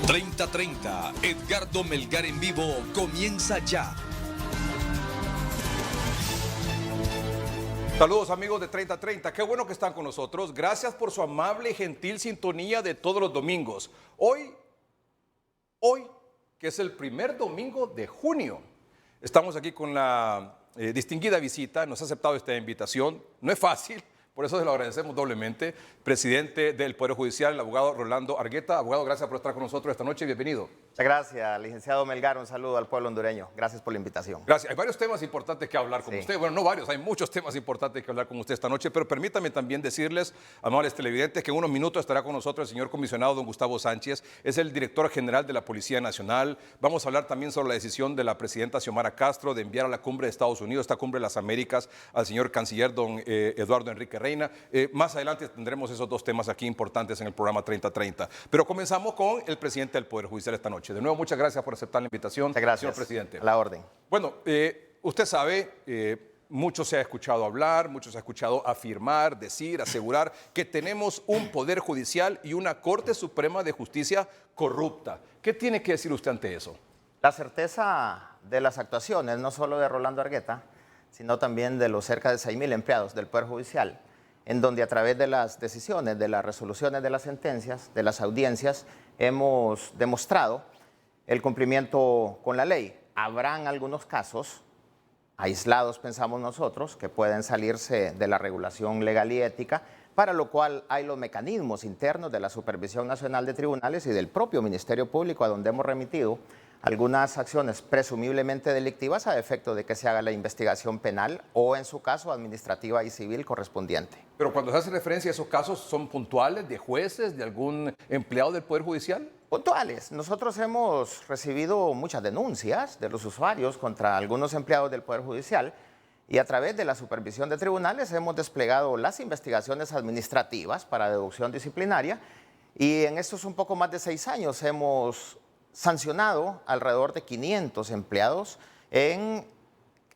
3030, Edgardo Melgar en vivo comienza ya. Saludos amigos de 3030, qué bueno que están con nosotros. Gracias por su amable y gentil sintonía de todos los domingos. Hoy, que es el primer domingo de junio, estamos aquí con la distinguida visita, nos ha aceptado esta invitación. No es fácil, por eso se lo agradecemos doblemente. Presidente del Poder Judicial, el abogado Rolando Argueta. Abogado, gracias por estar con nosotros esta noche, bienvenido. Muchas gracias, licenciado Melgar, un saludo al pueblo hondureño. Gracias por la invitación. Gracias. Hay varios temas importantes que hablar con usted. Bueno, no varios, hay muchos temas importantes que hablar con usted esta noche, pero permítame también decirles, amables televidentes, que en unos minutos estará con nosotros el señor comisionado don Gustavo Sánchez, es el director general de la Policía Nacional. Vamos a hablar también sobre la decisión de la presidenta Xiomara Castro de enviar a la cumbre de Estados Unidos, esta cumbre de las Américas, al señor canciller don Eduardo Enrique Reina. Más adelante tendremos esos dos temas aquí importantes en el programa 3030. Pero comenzamos con el presidente del Poder Judicial esta noche. De nuevo, muchas gracias por aceptar la invitación, señor presidente. A la orden. Bueno, usted sabe, mucho se ha escuchado hablar, mucho se ha escuchado afirmar, decir, asegurar que tenemos un Poder Judicial y una Corte Suprema de Justicia corrupta. ¿Qué tiene que decir usted ante eso? La certeza de las actuaciones, no solo de Rolando Argueta, sino también de los cerca de 6.000 empleados del Poder Judicial, en donde a través de las decisiones, de las resoluciones de las sentencias, de las audiencias, hemos demostrado el cumplimiento con la ley. Habrán algunos casos aislados, pensamos nosotros, que pueden salirse de la regulación legal y ética, para lo cual hay los mecanismos internos de la Supervisión Nacional de Tribunales y del propio Ministerio Público, a donde hemos remitido algunas acciones presumiblemente delictivas a efecto de que se haga la investigación penal o, en su caso, administrativa y civil correspondiente. Pero cuando se hace referencia a esos casos, ¿son puntuales de jueces, de algún empleado del Poder Judicial? Puntuales. Nosotros hemos recibido muchas denuncias de los usuarios contra algunos empleados del Poder Judicial y a través de la supervisión de tribunales hemos desplegado las investigaciones administrativas para deducción disciplinaria y en estos un poco más de 6 años hemos sancionado alrededor de 500 empleados en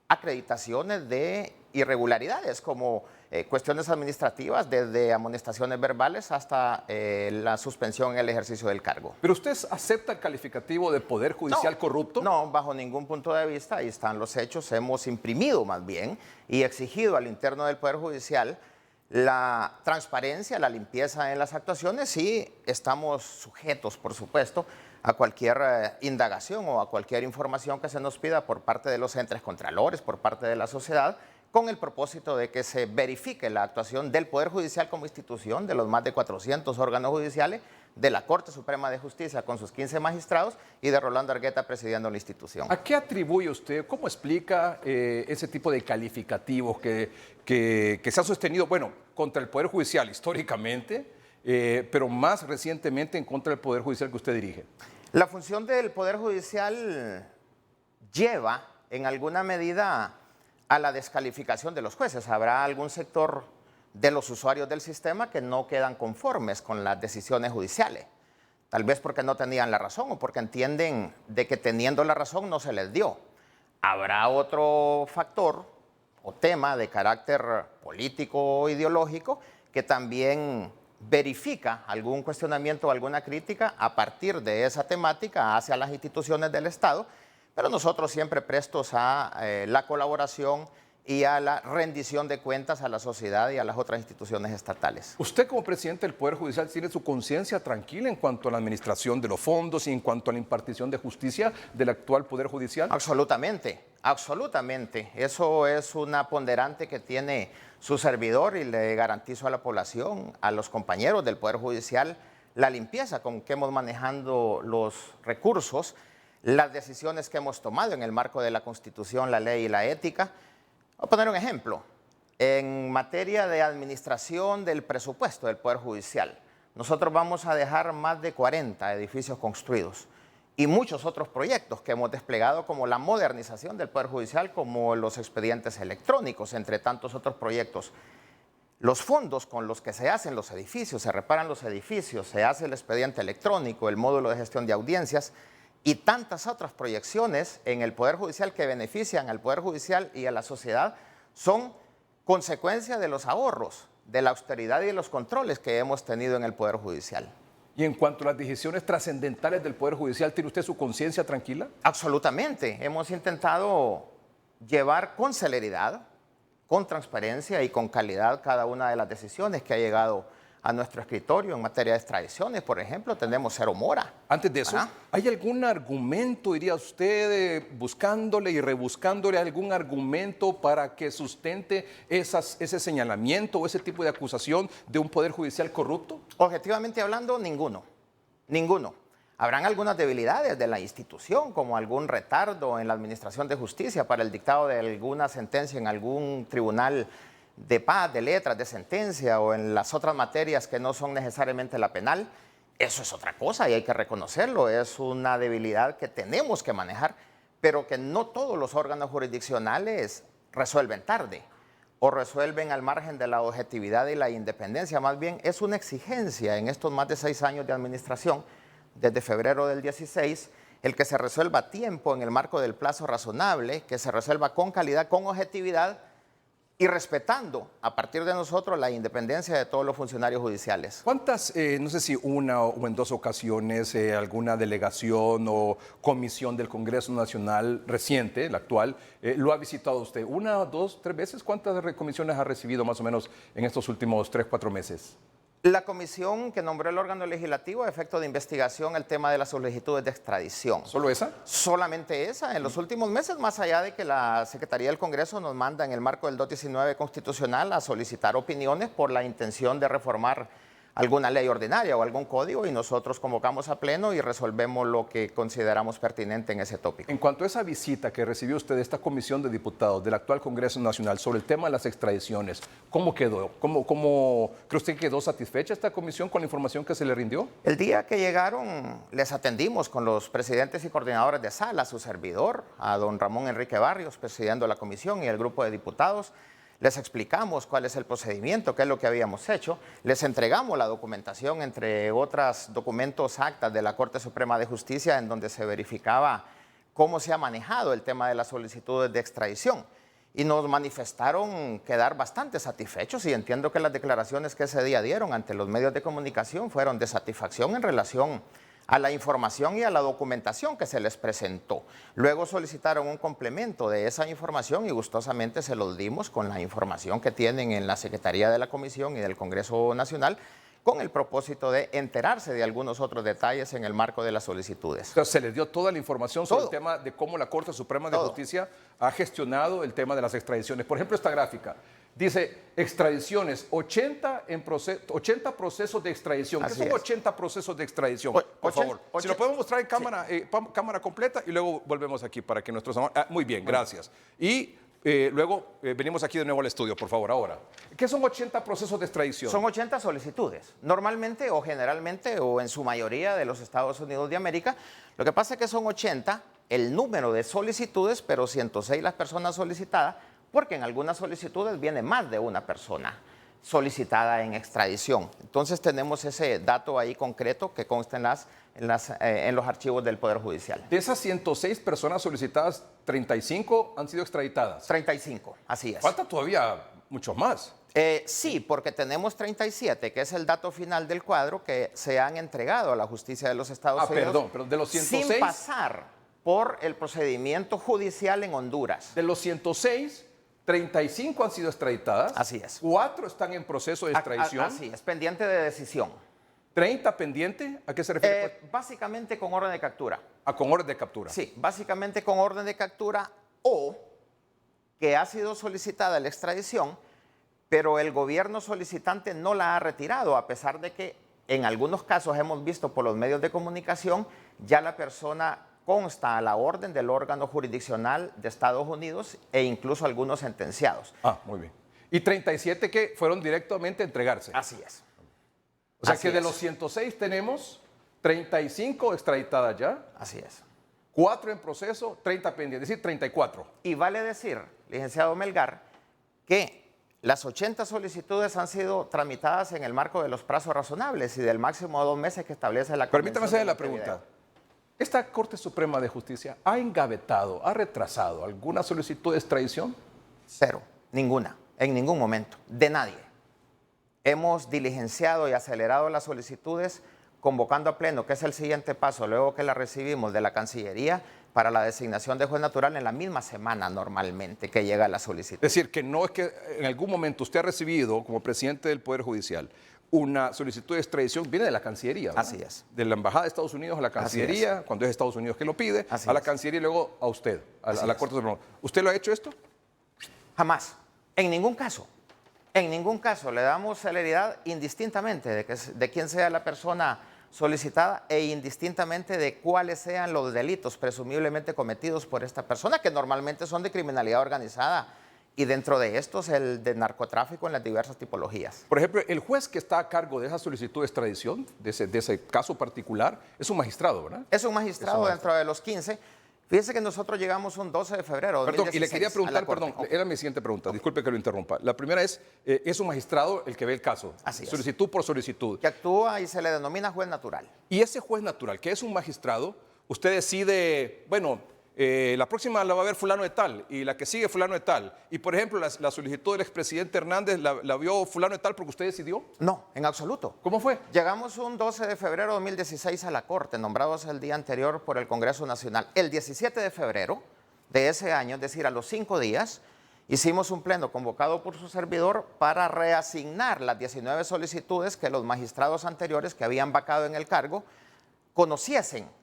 acreditaciones de irregularidades como cuestiones administrativas, desde amonestaciones verbales hasta la suspensión en el ejercicio del cargo. ¿Pero usted acepta el calificativo de Poder Judicial corrupto? No, bajo ningún punto de vista, ahí están los hechos. Hemos imprimido más bien y exigido al interno del Poder Judicial la transparencia, la limpieza en las actuaciones y estamos sujetos, por supuesto, a cualquier indagación o a cualquier información que se nos pida por parte de los entes contralores, por parte de la sociedad, con el propósito de que se verifique la actuación del Poder Judicial como institución, de los más de 400 órganos judiciales, de la Corte Suprema de Justicia con sus 15 magistrados y de Rolando Argueta presidiendo la institución. ¿A qué atribuye usted, cómo explica ese tipo de calificativos que se ha sostenido, bueno, contra el Poder Judicial históricamente, pero más recientemente en contra del Poder Judicial que usted dirige? La función del Poder Judicial lleva en alguna medida a la descalificación de los jueces. Habrá algún sector de los usuarios del sistema que no quedan conformes con las decisiones judiciales, tal vez porque no tenían la razón o porque entienden de que teniendo la razón no se les dio. Habrá otro factor o tema de carácter político o ideológico que también verifica algún cuestionamiento o alguna crítica a partir de esa temática hacia las instituciones del Estado, pero nosotros siempre prestos a la colaboración y a la rendición de cuentas a la sociedad y a las otras instituciones estatales. ¿Usted como presidente del Poder Judicial tiene su conciencia tranquila en cuanto a la administración de los fondos y en cuanto a la impartición de justicia del actual Poder Judicial? Absolutamente, absolutamente. Eso es una ponderante que tiene su servidor y le garantizo a la población, a los compañeros del Poder Judicial, la limpieza con que hemos manejado los recursos, las decisiones que hemos tomado en el marco de la Constitución, la ley y la ética. Voy a poner un ejemplo. En materia de administración del presupuesto del Poder Judicial, nosotros vamos a dejar más de 40 edificios construidos y muchos otros proyectos que hemos desplegado, como la modernización del Poder Judicial, como los expedientes electrónicos, entre tantos otros proyectos. Los fondos con los que se hacen los edificios, se reparan los edificios, se hace el expediente electrónico, el módulo de gestión de audiencias y tantas otras proyecciones en el Poder Judicial que benefician al Poder Judicial y a la sociedad son consecuencia de los ahorros, de la austeridad y de los controles que hemos tenido en el Poder Judicial. Y en cuanto a las decisiones trascendentales del Poder Judicial, ¿tiene usted su conciencia tranquila? Absolutamente. Hemos intentado llevar con celeridad, con transparencia y con calidad cada una de las decisiones que ha llegado a nuestro escritorio en materia de extradiciones. Por ejemplo, tenemos cero mora. Antes de eso, ¿hay algún argumento, diría usted, buscándole y rebuscándole algún argumento para que sustente ese señalamiento o ese tipo de acusación de un Poder Judicial corrupto? Objetivamente hablando, ninguno. Ninguno. Habrán algunas debilidades de la institución, como algún retardo en la administración de justicia para el dictado de alguna sentencia en algún tribunal de paz, de letras, de sentencia o en las otras materias que no son necesariamente la penal. Eso es otra cosa y hay que reconocerlo. Es una debilidad que tenemos que manejar, pero que no todos los órganos jurisdiccionales resuelven tarde o resuelven al margen de la objetividad y la independencia. Más bien es una exigencia en estos más de 6 años de administración, desde febrero del 16, el que se resuelva a tiempo en el marco del plazo razonable, que se resuelva con calidad, con objetividad y respetando a partir de nosotros la independencia de todos los funcionarios judiciales. ¿Cuántas, no sé si una o en 2 ocasiones, alguna delegación o comisión del Congreso Nacional reciente, la actual, lo ha visitado usted? ¿1, 2, 3 veces? ¿Cuántas comisiones ha recibido más o menos en estos últimos 3, 4 meses? La comisión que nombró el órgano legislativo a efecto de investigación el tema de las solicitudes de extradición. ¿Solo esa? Solamente esa. En los últimos meses, más allá de que la Secretaría del Congreso nos manda en el marco del 219 constitucional a solicitar opiniones por la intención de reformar alguna ley ordinaria o algún código, y nosotros convocamos a pleno y resolvemos lo que consideramos pertinente en ese tópico. En cuanto a esa visita que recibió usted de esta comisión de diputados del actual Congreso Nacional sobre el tema de las extradiciones, ¿cómo quedó? ¿Cómo cree usted que quedó satisfecha esta comisión con la información que se le rindió? El día que llegaron, les atendimos con los presidentes y coordinadores de sala, a su servidor, a don Ramón Enrique Barrios, presidiendo la comisión, y el grupo de diputados. Les explicamos cuál es el procedimiento, qué es lo que habíamos hecho. Les entregamos la documentación, entre otros documentos, actas de la Corte Suprema de Justicia, en donde se verificaba cómo se ha manejado el tema de las solicitudes de extradición. Y nos manifestaron quedar bastante satisfechos, y entiendo que las declaraciones que ese día dieron ante los medios de comunicación fueron de satisfacción en relación a la información y a la documentación que se les presentó. Luego solicitaron un complemento de esa información y gustosamente se los dimos con la información que tienen en la Secretaría de la Comisión y del Congreso Nacional, con el propósito de enterarse de algunos otros detalles en el marco de las solicitudes. Entonces, se les dio toda la información sobre el tema de cómo la Corte Suprema de Justicia ha gestionado el tema de las extradiciones. Por ejemplo, esta gráfica dice extradiciones, 80 procesos de extradición. ¿Qué son 80 procesos de extradición? Por favor, si lo podemos mostrar en cámara, cámara completa, y luego volvemos aquí para que nuestros... muy bien, gracias. Y luego venimos aquí de nuevo al estudio, por favor, ahora. ¿Qué son 80 procesos de extradición? Son 80 solicitudes, normalmente o generalmente o en su mayoría de los Estados Unidos de América. Lo que pasa es que son 80 el número de solicitudes, pero 106 las personas solicitadas, porque en algunas solicitudes viene más de una persona solicitada en extradición. Entonces tenemos ese dato ahí concreto que consta en los archivos del Poder Judicial. De esas 106 personas solicitadas, 35 han sido extraditadas. 35, así es. Falta todavía muchos más. Sí, porque tenemos 37, que es el dato final del cuadro, que se han entregado a la justicia de los Estados Unidos. Perdón, pero de los 106... sin pasar por el procedimiento judicial en Honduras. De los 106... 35 han sido extraditadas. Así es. 4 están en proceso de extradición. Así es, pendiente de decisión. 30 pendiente, ¿a qué se refiere? Básicamente con orden de captura. Con orden de captura. Sí, básicamente con orden de captura, o que ha sido solicitada la extradición, pero el gobierno solicitante no la ha retirado, a pesar de que en algunos casos hemos visto por los medios de comunicación, ya la persona consta a la orden del órgano jurisdiccional de Estados Unidos e incluso algunos sentenciados. Muy bien. ¿Y 37 que fueron directamente a entregarse? Así es. O sea que de los 106 tenemos 35 extraditadas ya. Así es. 4 en proceso, 30 pendientes, es decir, 34. Y vale decir, licenciado Melgar, que las 80 solicitudes han sido tramitadas en el marco de los plazos razonables y del máximo de 2 meses que establece la Convención. Permítame hacerle la pregunta. ¿Esta Corte Suprema de Justicia ha engavetado, ha retrasado alguna solicitud de extradición? Cero, ninguna, en ningún momento, de nadie. Hemos diligenciado y acelerado las solicitudes convocando a pleno, que es el siguiente paso, luego que la recibimos de la Cancillería, para la designación de juez natural en la misma semana normalmente que llega la solicitud. Es decir, que no es que en algún momento usted ha recibido, como presidente del Poder Judicial, una solicitud de extradición, viene de la Cancillería, ¿verdad? Así es. De la Embajada de Estados Unidos a la Cancillería, cuando es Estados Unidos que lo pide, Así a la es. Cancillería y luego a usted, a la Así Corte Suprema. ¿Usted lo ha hecho esto? Jamás, en ningún caso. En ningún caso le damos celeridad indistintamente de quién sea la persona solicitada e indistintamente de cuáles sean los delitos presumiblemente cometidos por esta persona, que normalmente son de criminalidad organizada y dentro de estos el de narcotráfico en las diversas tipologías. Por ejemplo, el juez que está a cargo de esa solicitud de extradición, de ese caso particular, es un magistrado, ¿verdad? Es un magistrado dentro de los 15. Fíjese que nosotros llegamos un 12 de febrero de 2016. Perdón, y le quería preguntar, a la Corte. perdón, era mi siguiente pregunta, disculpe que lo interrumpa. La primera es un magistrado el que ve el caso, Así es. solicitud por solicitud. Que actúa y se le denomina juez natural. Y ese juez natural, que es un magistrado, usted decide, bueno, la próxima la va a ver fulano de tal y la que sigue fulano de tal. Y por ejemplo, la solicitud del expresidente Hernández la vio fulano de tal porque usted decidió. No, en absoluto. ¿Cómo fue? Llegamos un 12 de febrero de 2016 a la Corte, nombrados el día anterior por el Congreso Nacional. El 17 de febrero de ese año, es decir, a los 5 días, hicimos un pleno convocado por su servidor para reasignar las 19 solicitudes que los magistrados anteriores que habían vacado en el cargo conociesen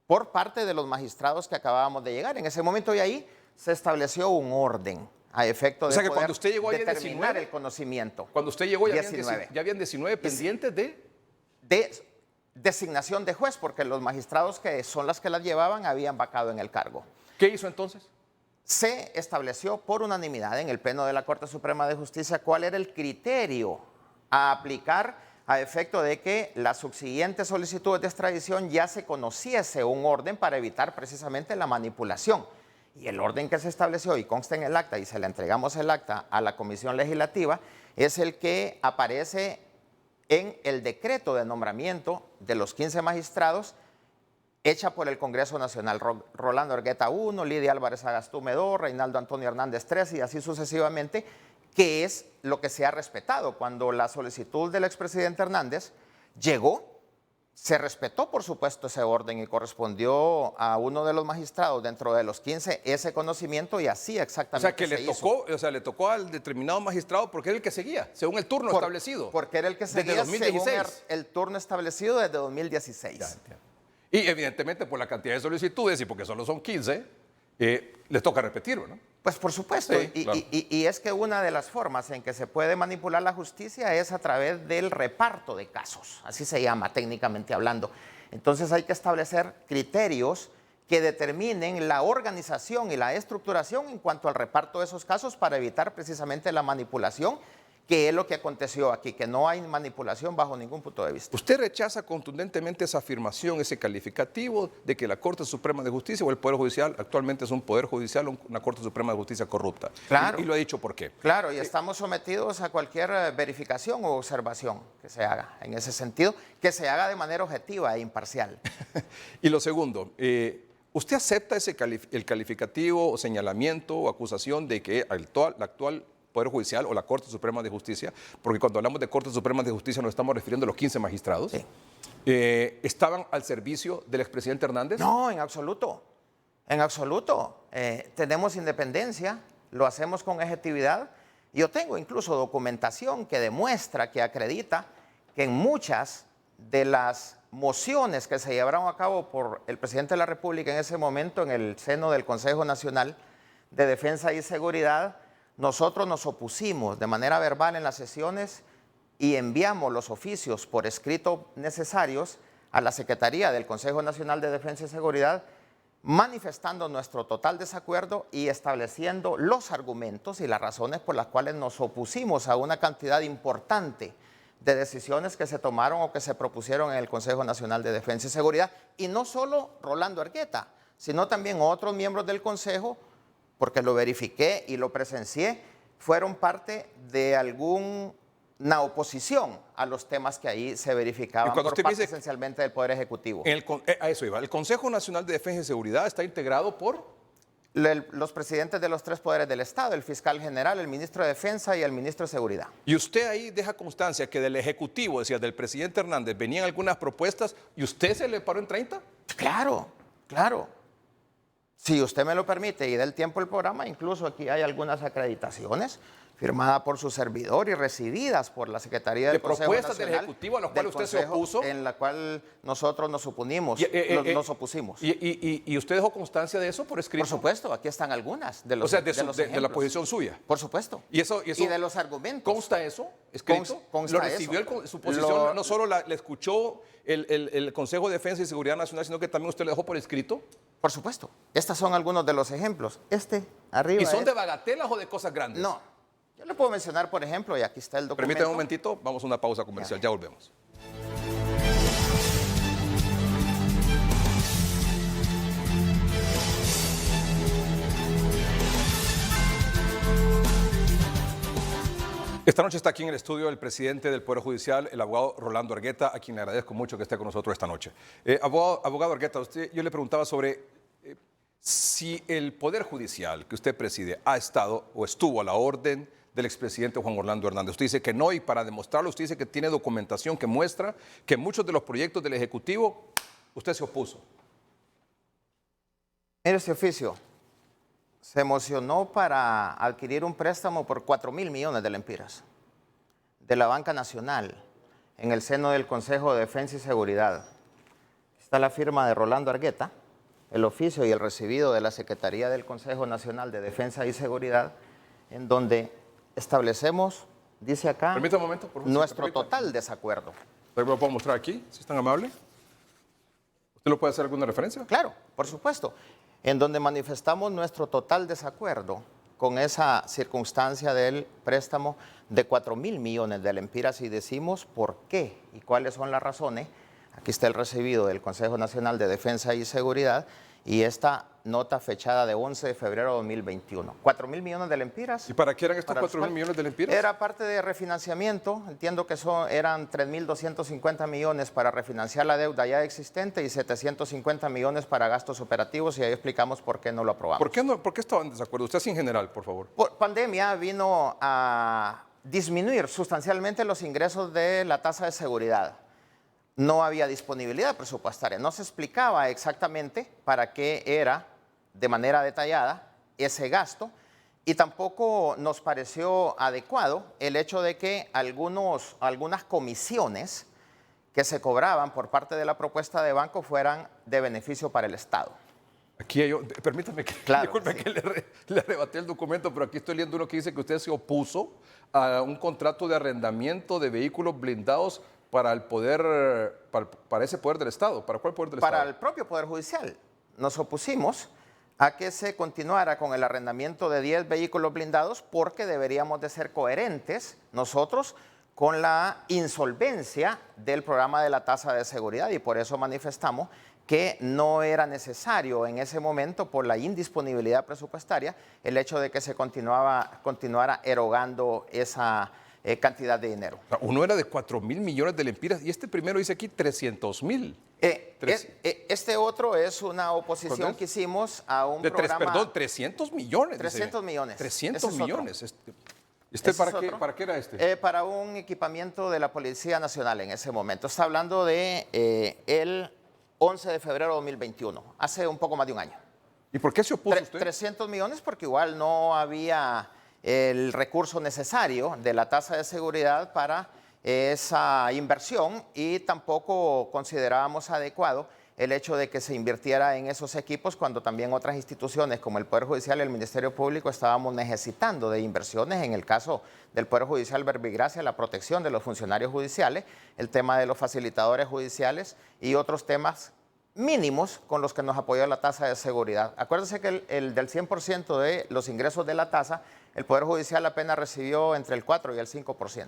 por parte de los magistrados que acabábamos de llegar. En ese momento y ahí se estableció un orden a efecto de sea que poder cuando usted llegó ahí en determinar 19, el conocimiento. Cuando usted llegó ya 19. ya habían 19 pendientes de... De designación de juez, porque los magistrados que son las que las llevaban habían vacado en el cargo. ¿Qué hizo entonces? Se estableció por unanimidad en el Pleno de la Corte Suprema de Justicia cuál era el criterio a aplicar a efecto de que las subsiguientes solicitudes de extradición ya se conociese un orden para evitar precisamente la manipulación. Y el orden que se estableció y consta en el acta, y se le entregamos el acta a la Comisión Legislativa, es el que aparece en el decreto de nombramiento de los 15 magistrados hecha por el Congreso Nacional. Rolando Argueta 1, Lidia Álvarez Agastume 2, Reinaldo Antonio Hernández 3 y así sucesivamente, que es lo que se ha respetado. Cuando la solicitud del expresidente Hernández llegó, se respetó, por supuesto, ese orden y correspondió a uno de los magistrados dentro de los 15 ese conocimiento y así O exactamente sea, que le tocó al determinado magistrado porque era el que seguía, según el turno establecido. Porque era el que Desde seguía 2016. según el turno establecido desde 2016. Ya, entiendo. Y evidentemente por la cantidad de solicitudes y porque solo son 15, les toca repetir, ¿no? Pues por supuesto, Sí, claro. y es que una de las formas en que se puede manipular la justicia es a través del reparto de casos, así se llama técnicamente hablando. Entonces hay que establecer criterios que determinen la organización y la estructuración en cuanto al reparto de esos casos para evitar precisamente la manipulación, que es lo que aconteció aquí, que no hay manipulación bajo ningún punto de vista. ¿Usted rechaza contundentemente esa afirmación, ese calificativo de que la Corte Suprema de Justicia o el Poder Judicial actualmente es un Poder Judicial o una Corte Suprema de Justicia corrupta? Claro. Y lo ha dicho por qué. Claro, y estamos sometidos a cualquier verificación o observación que se haga en ese sentido, que se haga de manera objetiva e imparcial. Y lo segundo, ¿usted acepta el calificativo o señalamiento o acusación de que la actual Poder Judicial o la Corte Suprema de Justicia, porque cuando hablamos de Corte Suprema de Justicia nos estamos refiriendo a los 15 magistrados, Sí. estaban al servicio del expresidente Hernández? No, en absoluto. En absoluto. Tenemos independencia, lo hacemos con objetividad. Yo tengo incluso documentación que demuestra, que acredita que en muchas de las mociones que se llevaron a cabo por el presidente de la República en ese momento en el seno del Consejo Nacional de Defensa y Seguridad, nosotros nos opusimos de manera verbal en las sesiones y enviamos los oficios por escrito necesarios a la Secretaría del Consejo Nacional de Defensa y Seguridad, manifestando nuestro total desacuerdo y estableciendo los argumentos y las razones por las cuales nos opusimos a una cantidad importante de decisiones que se tomaron o que se propusieron en el Consejo Nacional de Defensa y Seguridad. Y no solo Rolando Argueta, sino también otros miembros del Consejo, porque lo verifiqué y lo presencié, fueron parte de alguna oposición a los temas que ahí se verificaban por parte esencialmente del Poder Ejecutivo. A eso iba. El Consejo Nacional de Defensa y Seguridad está integrado por... Los presidentes de los 3 poderes del Estado, el fiscal general, el ministro de Defensa y el ministro de Seguridad. Y usted ahí deja constancia que del Ejecutivo, decía, del presidente Hernández, venían algunas propuestas y usted se le paró en 30. Claro, claro. Si usted me lo permite y da el tiempo el programa, incluso aquí hay algunas acreditaciones firmadas por su servidor y recibidas por la Secretaría del Consejo propuestas del Nacional, Ejecutivo a las cuales usted se Consejo, opuso. en la cual nosotros nos opusimos. ¿Y usted dejó constancia de eso por escrito? Por supuesto, aquí están algunas de los O sea, de la ejemplos. posición suya. Por supuesto. Y de los argumentos. ¿Consta eso escrito? Consta ¿Lo recibió eso. su posición? No solo le escuchó el Consejo de Defensa y Seguridad Nacional, sino que también usted lo dejó por escrito. Por supuesto. Estos son algunos de los ejemplos. Arriba. ¿Y son de bagatelas o de cosas grandes? No. Yo le puedo mencionar, por ejemplo, y aquí está el documento. Permítame un momentito, vamos a una pausa comercial, ya volvemos. Esta noche está aquí en el estudio el presidente del Poder Judicial, el abogado Rolando Argueta, a quien le agradezco mucho que esté con nosotros esta noche. Abogado Argueta, yo le preguntaba sobre si el Poder Judicial que usted preside ha estado o estuvo a la orden del expresidente Juan Orlando Hernández. Usted dice que no, y para demostrarlo usted dice que tiene documentación que muestra que muchos de los proyectos del Ejecutivo usted se opuso. Mire, este oficio se emocionó para adquirir un préstamo por 4.000 millones de lempiras de la Banca Nacional en el seno del Consejo de Defensa y Seguridad. Está la firma de Rolando Argueta, el oficio y el recibido de la Secretaría del Consejo Nacional de Defensa y Seguridad, en donde establecemos, dice acá, Permítame un momento, por favor, nuestro total desacuerdo. ¿Lo puedo mostrar aquí, si es tan amable? ¿Usted lo puede hacer alguna referencia? Claro, por supuesto. En donde manifestamos nuestro total desacuerdo con esa circunstancia del préstamo de 4.000 millones de lempiras y decimos por qué y cuáles son las razones. Aquí está el recibido del Consejo Nacional de Defensa y Seguridad y esta nota fechada de 11 de febrero de 2021. 4.000 millones de lempiras. ¿Y para qué eran estos 4.000 millones de lempiras? Era parte de refinanciamiento. Entiendo que eran 3.250 millones para refinanciar la deuda ya existente y 750 millones para gastos operativos y ahí explicamos por qué no lo aprobamos. ¿Por qué estaban en desacuerdo? Usted así en general, por favor. Pandemia vino a disminuir sustancialmente los ingresos de la tasa de seguridad. No había disponibilidad presupuestaria, no se explicaba exactamente para qué era de manera detallada ese gasto y tampoco nos pareció adecuado el hecho de que algunas comisiones que se cobraban por parte de la propuesta de banco fueran de beneficio para el Estado. Aquí permítame que, claro, disculpe sí. que le arrebaté el documento, pero aquí estoy leyendo uno que dice que usted se opuso a un contrato de arrendamiento de vehículos blindados para el poder, para ese poder del Estado. ¿Para cuál poder del Estado? Para el propio Poder Judicial. Nos opusimos a que se continuara con el arrendamiento de 10 vehículos blindados porque deberíamos de ser coherentes nosotros con la insolvencia del programa de la tasa de seguridad y por eso manifestamos que no era necesario en ese momento por la indisponibilidad presupuestaria el hecho de que se continuara erogando esa cantidad de dinero. Uno era de 4.000 millones de lempiras y este primero dice aquí 300.000. Este otro es una oposición que hicimos a un programa... Perdón, 300 millones. 300 millones. 300 millones. ¿Para qué era este? Para un equipamiento de la Policía Nacional en ese momento. Está hablando de el 11 de febrero de 2021, hace un poco más de un año. ¿Y por qué se opuso usted? 300 millones porque igual no había el recurso necesario de la tasa de seguridad para esa inversión y tampoco considerábamos adecuado el hecho de que se invirtiera en esos equipos cuando también otras instituciones como el Poder Judicial y el Ministerio Público estábamos necesitando de inversiones. En el caso del Poder Judicial, verbigracia, la protección de los funcionarios judiciales, el tema de los facilitadores judiciales y otros temas mínimos con los que nos apoyó la tasa de seguridad. Acuérdense que el del 100% de los ingresos de la tasa, el Poder Judicial apenas recibió entre el 4 y el 5%.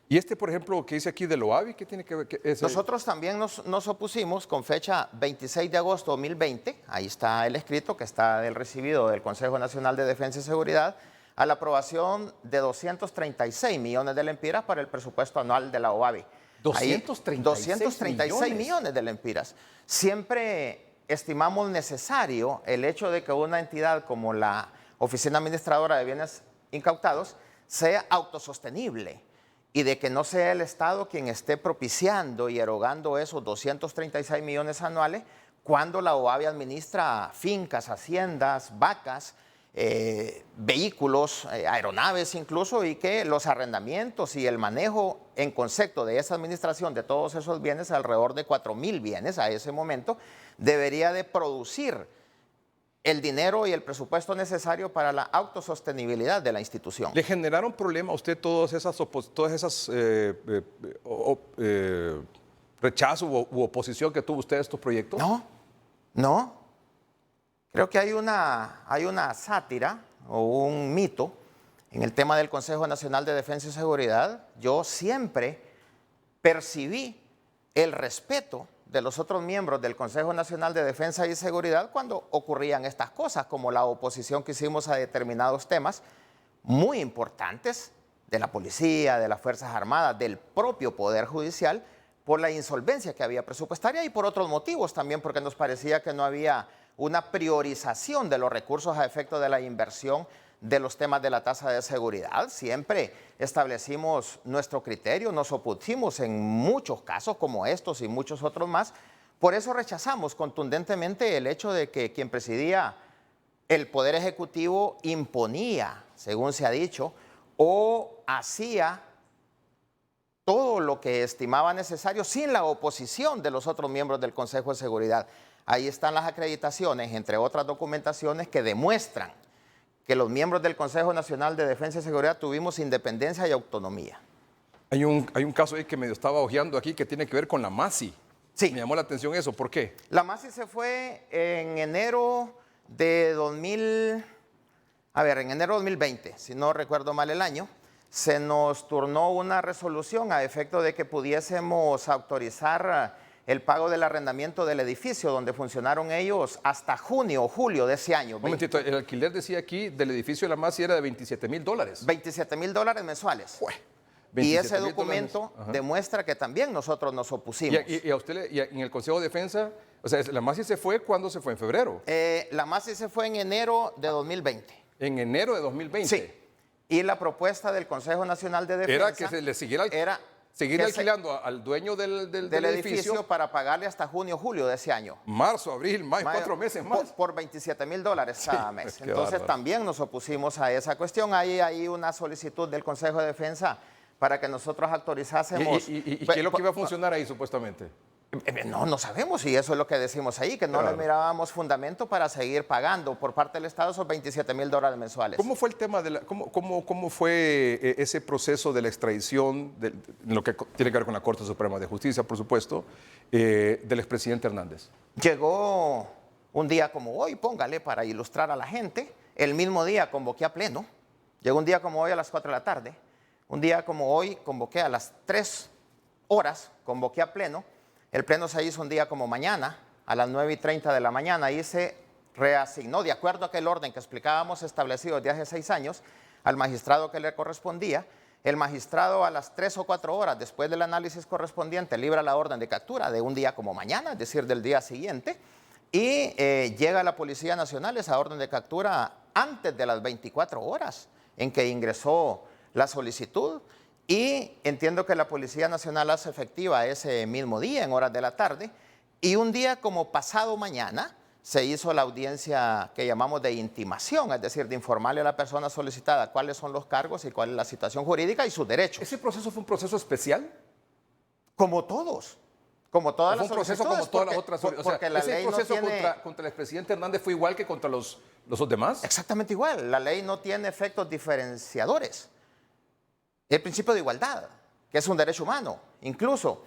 Y por ejemplo, que dice aquí de Loavi, ¿qué tiene que ver? Nosotros también nos opusimos con fecha 26 de agosto de 2020, ahí está el escrito que está del recibido del Consejo Nacional de Defensa y Seguridad, a la aprobación de 236 millones de lempiras para el presupuesto anual de la OAVI. 236 millones de lempiras. Siempre estimamos necesario el hecho de que una entidad como la Oficina Administradora de Bienes Incautados sea autosostenible y de que no sea el Estado quien esté propiciando y erogando esos 236 millones anuales cuando la OABI administra fincas, haciendas, vacas, vehículos, aeronaves incluso, y que los arrendamientos y el manejo en concepto de esa administración de todos esos bienes, alrededor de 4.000 bienes a ese momento, debería de producir el dinero y el presupuesto necesario para la autosostenibilidad de la institución. ¿Le generaron problema a usted todas esas rechazo u oposición que tuvo usted a estos proyectos? No, no. Creo que hay una sátira o un mito en el tema del Consejo Nacional de Defensa y Seguridad. Yo siempre percibí el respeto de los otros miembros del Consejo Nacional de Defensa y Seguridad cuando ocurrían estas cosas, como la oposición que hicimos a determinados temas muy importantes de la policía, de las Fuerzas Armadas, del propio Poder Judicial, por la insolvencia que había presupuestaria y por otros motivos también, porque nos parecía que no había una priorización de los recursos a efecto de la inversión de los temas de la tasa de seguridad. Siempre establecimos nuestro criterio, nos opusimos en muchos casos como estos y muchos otros más. Por eso rechazamos contundentemente el hecho de que quien presidía el Poder Ejecutivo imponía, según se ha dicho, o hacía todo lo que estimaba necesario sin la oposición de los otros miembros del Consejo de Seguridad. Ahí están las acreditaciones, entre otras documentaciones, que demuestran que los miembros del Consejo Nacional de Defensa y Seguridad tuvimos independencia y autonomía. Hay un caso ahí que me estaba hojeando aquí que tiene que ver con la MASI. Sí. Me llamó la atención eso. ¿Por qué? La MASI se fue en enero de 2020, si no recuerdo mal el año. Se nos turnó una resolución a efecto de que pudiésemos autorizar el pago del arrendamiento del edificio donde funcionaron ellos hasta junio o julio de ese año. Un momentito, el alquiler decía aquí del edificio de la MASI era de $27,000. $27,000 mensuales. Y ese documento demuestra que también nosotros nos opusimos. ¿Y a usted y en el Consejo de Defensa, o sea, la MASI se fue, ¿cuándo se fue? ¿En febrero? La MASI se fue en enero de 2020. ¿En enero de 2020? Sí. Y la propuesta del Consejo Nacional de Defensa era que se le siguiera seguir alquilando al dueño del edificio para pagarle hasta junio o julio de ese año. Marzo, abril, mayo, 4 meses más. Por $27,000 cada mes. Entonces también nos opusimos a esa cuestión. Hay una solicitud del Consejo de Defensa para que nosotros autorizásemos. ¿Y qué es lo que iba a funcionar ahí supuestamente? No sabemos, y eso es lo que decimos ahí, que no le mirábamos fundamento para seguir pagando por parte del Estado esos $27,000 mensuales. ¿Cómo fue el tema cómo fue ese proceso de la extradición, lo que tiene que ver con la Corte Suprema de Justicia, por supuesto, del expresidente Hernández? Llegó un día como hoy, póngale, para ilustrar a la gente. El mismo día convoqué a pleno. Llegó un día como hoy a las 4 de la tarde. Un día como hoy convoqué a las 3 horas, convoqué a pleno. El pleno se hizo un día como mañana, a las 9:30 de la mañana, y se reasignó, de acuerdo a aquel orden que explicábamos establecido desde hace 6 años, al magistrado que le correspondía. El magistrado a las 3 o 4 horas después del análisis correspondiente libra la orden de captura de un día como mañana, es decir, del día siguiente, y llega la Policía Nacional esa orden de captura antes de las 24 horas en que ingresó la solicitud. Y entiendo que la Policía Nacional hace efectiva ese mismo día, en horas de la tarde, y un día como pasado mañana se hizo la audiencia que llamamos de intimación, es decir, de informarle a la persona solicitada cuáles son los cargos y cuál es la situación jurídica y sus derechos. ¿Ese proceso fue un proceso especial? Como todos. Como todas las solicitudes. Fue un proceso como todas las otras solicitudes. Porque la ley no tiene... contra el expresidente Hernández fue igual que contra los demás. Exactamente igual. La ley no tiene efectos diferenciadores. El principio de igualdad, que es un derecho humano, incluso.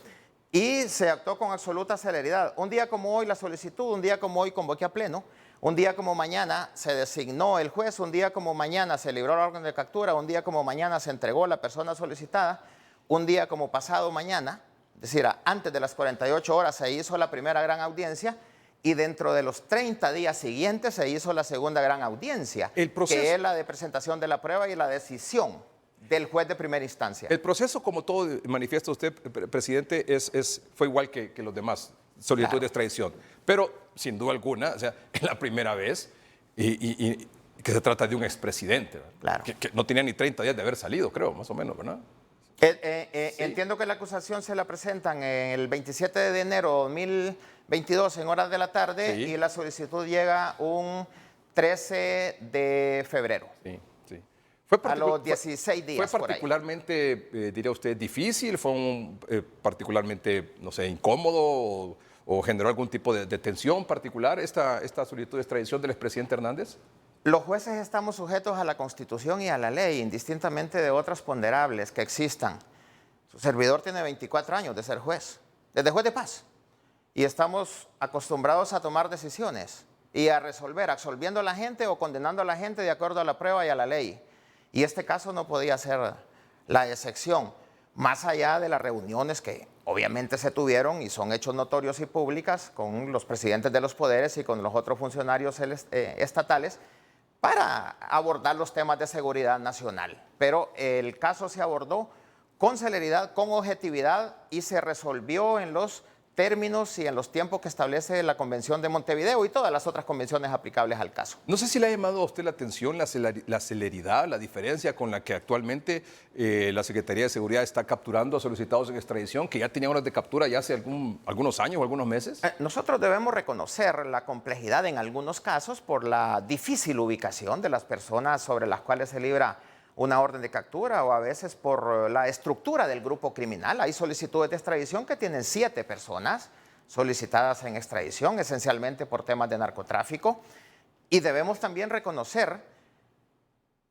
Y se actuó con absoluta celeridad. Un día como hoy la solicitud, un día como hoy convoqué a pleno, un día como mañana se designó el juez, un día como mañana se libró la orden de captura, un día como mañana se entregó la persona solicitada, un día como pasado mañana, es decir, antes de las 48 horas se hizo la primera gran audiencia y dentro de los 30 días siguientes se hizo la segunda gran audiencia, que es la de presentación de la prueba y la decisión del juez de primera instancia. El proceso, como todo manifiesta usted, presidente, fue igual que los demás. solicitud de extradición. Pero, sin duda alguna, o sea, es la primera vez y que se trata de un expresidente, Claro. que no tenía ni 30 días de haber salido, creo, más o menos, ¿verdad? Entiendo que la acusación se la presentan el 27 de enero de 2022 en horas de la tarde Sí. y la solicitud llega un 13 de febrero. Sí, sí. A los 16 días ¿Fue por ahí. particularmente, diría usted, difícil? ¿Fue particularmente, no sé, incómodo o generó algún tipo de tensión particular esta solicitud de extradición del expresidente Hernández? Los jueces estamos sujetos a la Constitución y a la ley, indistintamente de otras ponderables que existan. Su servidor tiene 24 años de ser juez, desde juez de paz. Y estamos acostumbrados a tomar decisiones y a resolver, absolviendo a la gente o condenando a la gente de acuerdo a la prueba y a la ley. Y este caso no podía ser la excepción, más allá de las reuniones que obviamente se tuvieron y son hechos notorios y públicas con los presidentes de los poderes y con los otros funcionarios estatales, para abordar los temas de seguridad nacional. Pero el caso se abordó con celeridad, con objetividad y se resolvió en los términos y en los tiempos que establece la Convención de Montevideo y todas las otras convenciones aplicables al caso. No sé si le ha llamado a usted la atención la celeridad, la diferencia con la que actualmente la Secretaría de Seguridad está capturando a solicitados en extradición, que ya tenían horas de captura ya hace algunos años o algunos meses. Nosotros debemos reconocer la complejidad en algunos casos por la difícil ubicación de las personas sobre las cuales se libra una orden de captura o a veces por la estructura del grupo criminal. Hay solicitudes de extradición que tienen 7 personas solicitadas en extradición, esencialmente por temas de narcotráfico. Y debemos también reconocer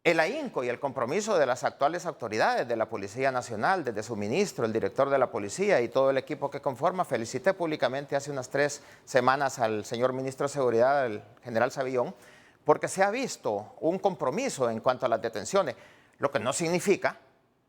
el ahínco y el compromiso de las actuales autoridades de la Policía Nacional, desde su ministro, el director de la policía y todo el equipo que conforma. Felicité públicamente hace unas 3 semanas al señor ministro de Seguridad, el general Savillón, porque se ha visto un compromiso en cuanto a las detenciones, lo que no significa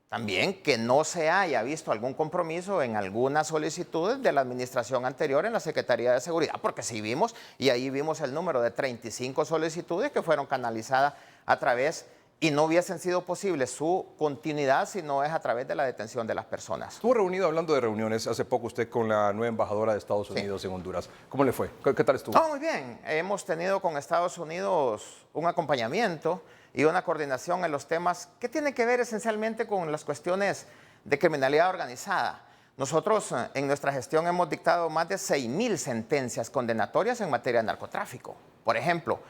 también que no se haya visto algún compromiso en algunas solicitudes de la administración anterior en la Secretaría de Seguridad, porque sí vimos, y ahí vimos el número de 35 solicitudes que fueron canalizadas a través, y no hubiesen sido posible su continuidad si no es a través de la detención de las personas. Estuvo reunido, hablando de reuniones, hace poco usted con la nueva embajadora de Estados Unidos en Honduras. ¿Cómo le fue? ¿Qué tal estuvo? No, muy bien. Hemos tenido con Estados Unidos un acompañamiento y una coordinación en los temas que tienen que ver esencialmente con las cuestiones de criminalidad organizada. Nosotros en nuestra gestión hemos dictado más de 6.000 sentencias condenatorias en materia de narcotráfico. Por ejemplo,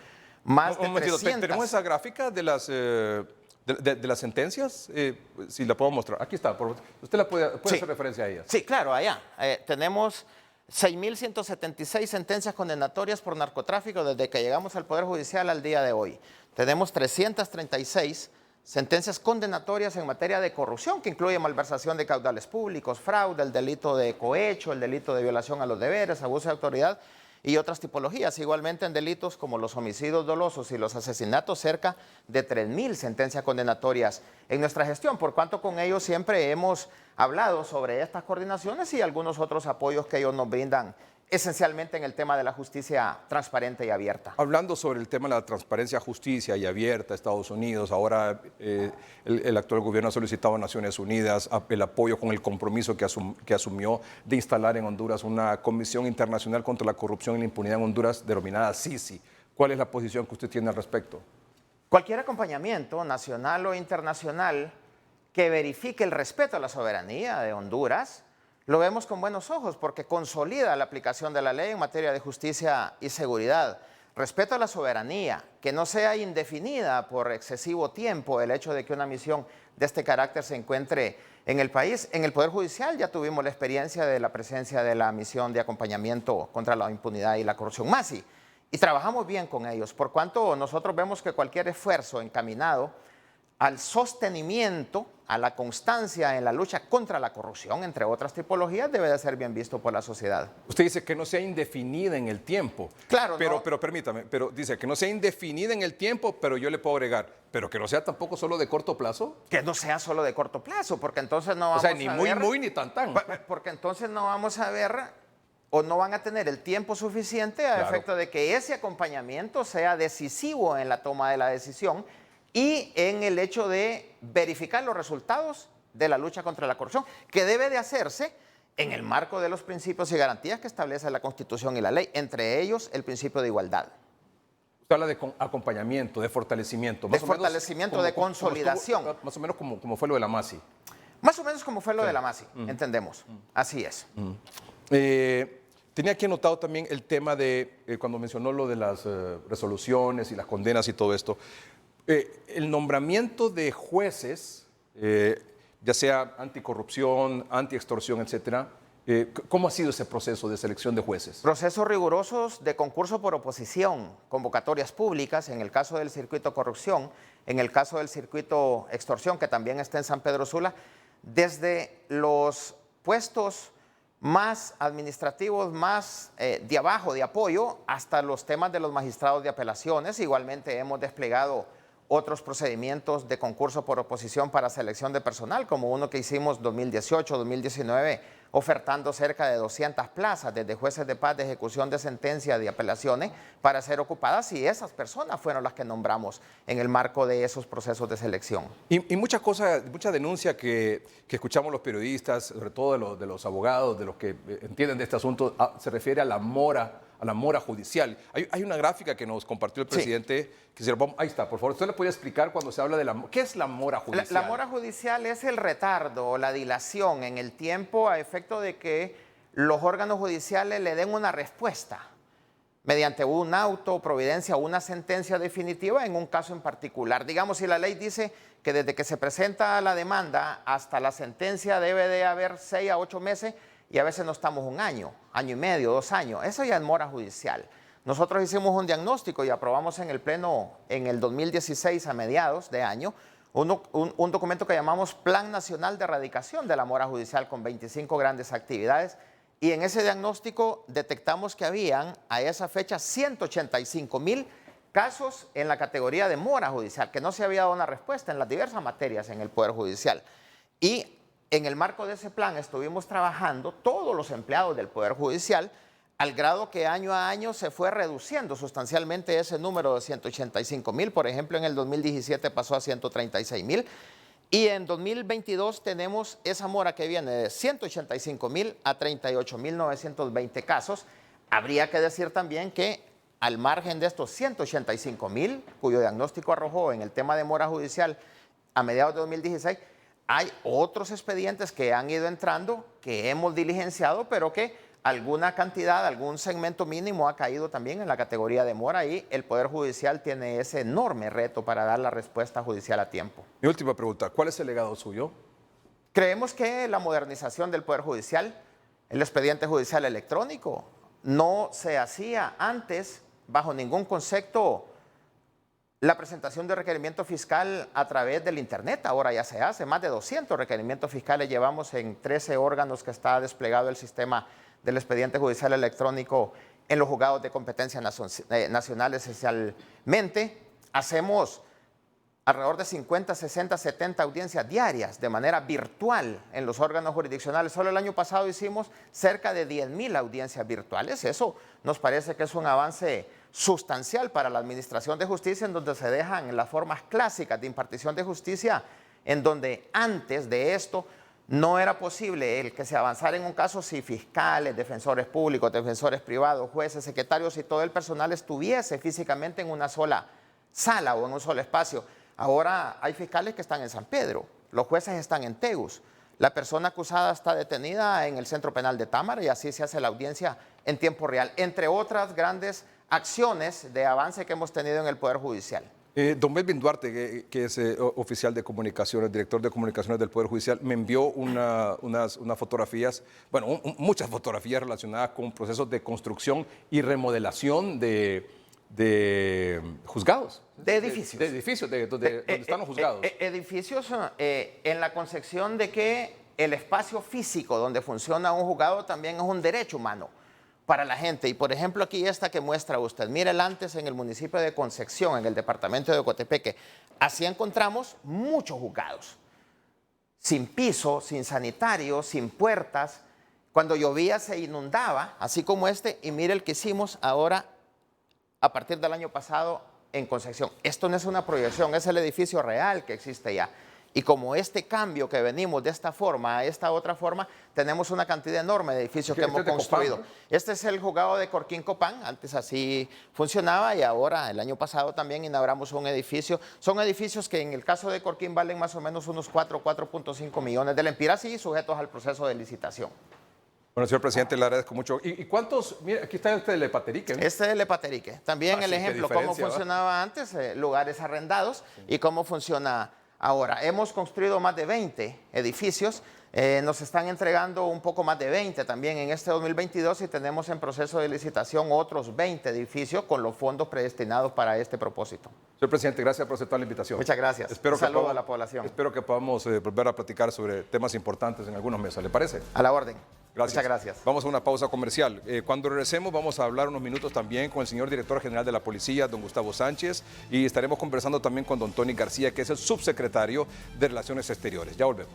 más de 300. ¿Tenemos esa gráfica de las sentencias? Si la puedo mostrar. Aquí está. ¿Usted la puede Sí. hacer referencia a ellas? Sí, claro, allá. Tenemos 6.176 sentencias condenatorias por narcotráfico desde que llegamos al Poder Judicial al día de hoy. Tenemos 336 sentencias condenatorias en materia de corrupción, que incluye malversación de caudales públicos, fraude, el delito de cohecho, el delito de violación a los deberes, abuso de autoridad y otras tipologías. Igualmente en delitos como los homicidios dolosos y los asesinatos, cerca de 3.000 sentencias condenatorias en nuestra gestión, por cuanto con ellos siempre hemos hablado sobre estas coordinaciones y algunos otros apoyos que ellos nos brindan, esencialmente en el tema de la justicia transparente y abierta. Hablando sobre el tema de la transparencia, justicia y abierta, Estados Unidos, ahora el actual gobierno ha solicitado a Naciones Unidas el apoyo con el compromiso que asumió de instalar en Honduras una Comisión Internacional contra la Corrupción y la Impunidad en Honduras, denominada CICI. ¿Cuál es la posición que usted tiene al respecto? Cualquier acompañamiento, nacional o internacional, que verifique el respeto a la soberanía de Honduras, lo vemos con buenos ojos porque consolida la aplicación de la ley en materia de justicia y seguridad. Respeto a la soberanía, que no sea indefinida por excesivo tiempo el hecho de que una misión de este carácter se encuentre en el país. En el Poder Judicial ya tuvimos la experiencia de la presencia de la misión de acompañamiento contra la impunidad y la corrupción, MASI, y trabajamos bien con ellos, por cuanto nosotros vemos que cualquier esfuerzo encaminado al sostenimiento, a la constancia en la lucha contra la corrupción, entre otras tipologías, debe de ser bien visto por la sociedad. Usted dice que no sea indefinida en el tiempo. Claro, pero, no. pero permítame, pero dice que no sea indefinida en el tiempo, pero yo le puedo agregar, pero que no sea tampoco solo de corto plazo. Que no sea solo de corto plazo, porque entonces no vamos O sea, ni a muy, ver, muy, ni tan. porque entonces no vamos a ver o no van a tener el tiempo suficiente a Claro. efecto de que ese acompañamiento sea decisivo en la toma de la decisión y en el hecho de verificar los resultados de la lucha contra la corrupción, que debe de hacerse en el marco de los principios y garantías que establece la Constitución y la ley, entre ellos el principio de igualdad. Usted habla de acompañamiento, de fortalecimiento. De fortalecimiento, de consolidación. Más o menos como fue lo de la MASI. Más o menos como fue lo de la MASI, entendemos. Así es. Tenía aquí anotado también el tema de, cuando mencionó lo de las resoluciones y las condenas y todo esto, el nombramiento de jueces, ya sea anticorrupción, antiextorsión, etcétera. ¿Cómo ha sido ese proceso de selección de jueces? Procesos rigurosos de concurso por oposición, convocatorias públicas, en el caso del circuito corrupción, en el caso del circuito extorsión, que también está en San Pedro Sula, desde los puestos más administrativos, más de abajo, de apoyo, hasta los temas de los magistrados de apelaciones. Igualmente hemos desplegado otros procedimientos de concurso por oposición para selección de personal, como uno que hicimos 2018, 2019, ofertando cerca de 200 plazas desde jueces de paz de ejecución de sentencia de apelaciones para ser ocupadas, y esas personas fueron las que nombramos en el marco de esos procesos de selección. Y mucha denuncia que escuchamos los periodistas, sobre todo de los abogados, de los que entienden de este asunto, se refiere a la mora judicial. Hay una gráfica que nos compartió el presidente. Sí. Ahí está, por favor. ¿Usted le puede explicar cuando se habla de qué es la mora judicial? La mora judicial es el retardo o la dilación en el tiempo a efecto de que los órganos judiciales le den una respuesta mediante un auto, providencia o una sentencia definitiva en un caso en particular. Digamos, si la ley dice que desde que se presenta la demanda hasta la sentencia debe de haber 6 a 8 meses, y a veces no estamos un año, año y medio, 2 años. Eso ya es mora judicial. Nosotros hicimos un diagnóstico y aprobamos en el Pleno en el 2016, a mediados de año, un documento que llamamos Plan Nacional de Erradicación de la Mora Judicial, con 25 grandes actividades. Y en ese diagnóstico detectamos que habían a esa fecha 185,000 casos en la categoría de mora judicial, que no se había dado una respuesta en las diversas materias en el Poder Judicial. Y en el marco de ese plan estuvimos trabajando todos los empleados del Poder Judicial, al grado que año a año se fue reduciendo sustancialmente ese número de 185,000. Por ejemplo, en el 2017 pasó a 136,000. Y en 2022 tenemos esa mora que viene de 185,000 a 38,920 casos. Habría que decir también que al margen de estos 185,000, cuyo diagnóstico arrojó en el tema de mora judicial a mediados de 2016, hay otros expedientes que han ido entrando, que hemos diligenciado, pero que alguna cantidad, algún segmento mínimo ha caído también en la categoría de mora, y el Poder Judicial tiene ese enorme reto para dar la respuesta judicial a tiempo. Mi última pregunta, ¿cuál es el legado suyo? Creemos que la modernización del Poder Judicial, el expediente judicial electrónico, no se hacía antes bajo ningún concepto. La presentación de requerimiento fiscal a través del Internet ahora ya se hace. Más de 200 requerimientos fiscales llevamos en 13 órganos que está desplegado el sistema del expediente judicial electrónico en los juzgados de competencia nacional esencialmente. Hacemos alrededor de 50, 60, 70 audiencias diarias de manera virtual en los órganos jurisdiccionales. Solo el año pasado hicimos cerca de 10,000 audiencias virtuales. Eso nos parece que es un avance sustancial para la administración de justicia, en donde se dejan las formas clásicas de impartición de justicia, en donde antes de esto no era posible el que se avanzara en un caso si fiscales, defensores públicos, defensores privados, jueces, secretarios y todo el personal estuviese físicamente en una sola sala o en un solo espacio. Ahora hay fiscales que están en San Pedro, los jueces están en Tegus, la persona acusada está detenida en el Centro Penal de Támara, y así se hace la audiencia en tiempo real, entre otras grandes acciones de avance que hemos tenido en el Poder Judicial. Don Melvin Duarte, que es oficial de comunicaciones, director de comunicaciones del Poder Judicial, me envió unas fotografías, bueno, muchas fotografías relacionadas con procesos de construcción y remodelación de juzgados. De edificios. De edificios, donde están los juzgados. Edificios en la concepción de que el espacio físico donde funciona un juzgado también es un derecho humano para la gente. Y por ejemplo, aquí esta que muestra usted, mire el antes en el municipio de Concepción, en el departamento de Ocotepeque. Así encontramos muchos juzgados, sin piso, sin sanitario, sin puertas. Cuando llovía se inundaba, así como este, y mire el que hicimos ahora a partir del año pasado en Concepción. Esto no es una proyección, es el edificio real que existe ya. Y como este cambio que venimos de esta forma a esta otra forma, tenemos una cantidad enorme de edificios que hemos construido. Copán, ¿no? Este es el juzgado de Corquín Copán, antes así funcionaba y ahora el año pasado también inauguramos un edificio. Son edificios que en el caso de Corquín valen más o menos unos 4.5 millones de lempiras y sujetos al proceso de licitación. Bueno, señor presidente, le agradezco mucho. ¿Y cuántos? Mira, aquí está este de Lepaterique, ¿no? Este es el Lepaterique. También el sí, qué ejemplo, cómo diferencia, funcionaba antes, lugares arrendados y cómo funciona ahora. Hemos construido más de 20 edificios. Nos están entregando un poco más de 20 también en este 2022 y tenemos en proceso de licitación otros 20 edificios con los fondos predestinados para este propósito. Señor presidente, gracias por aceptar la invitación. Muchas gracias. Un saludo a la población. Espero que podamos volver a platicar sobre temas importantes en algunos meses. ¿Le parece? A la orden. Gracias. Muchas gracias. Vamos a una pausa comercial. Cuando regresemos vamos a hablar unos minutos también con el señor director general de la policía, don Gustavo Sánchez, y estaremos conversando también con don Tony García, que es el subsecretario de Relaciones Exteriores. Ya volvemos.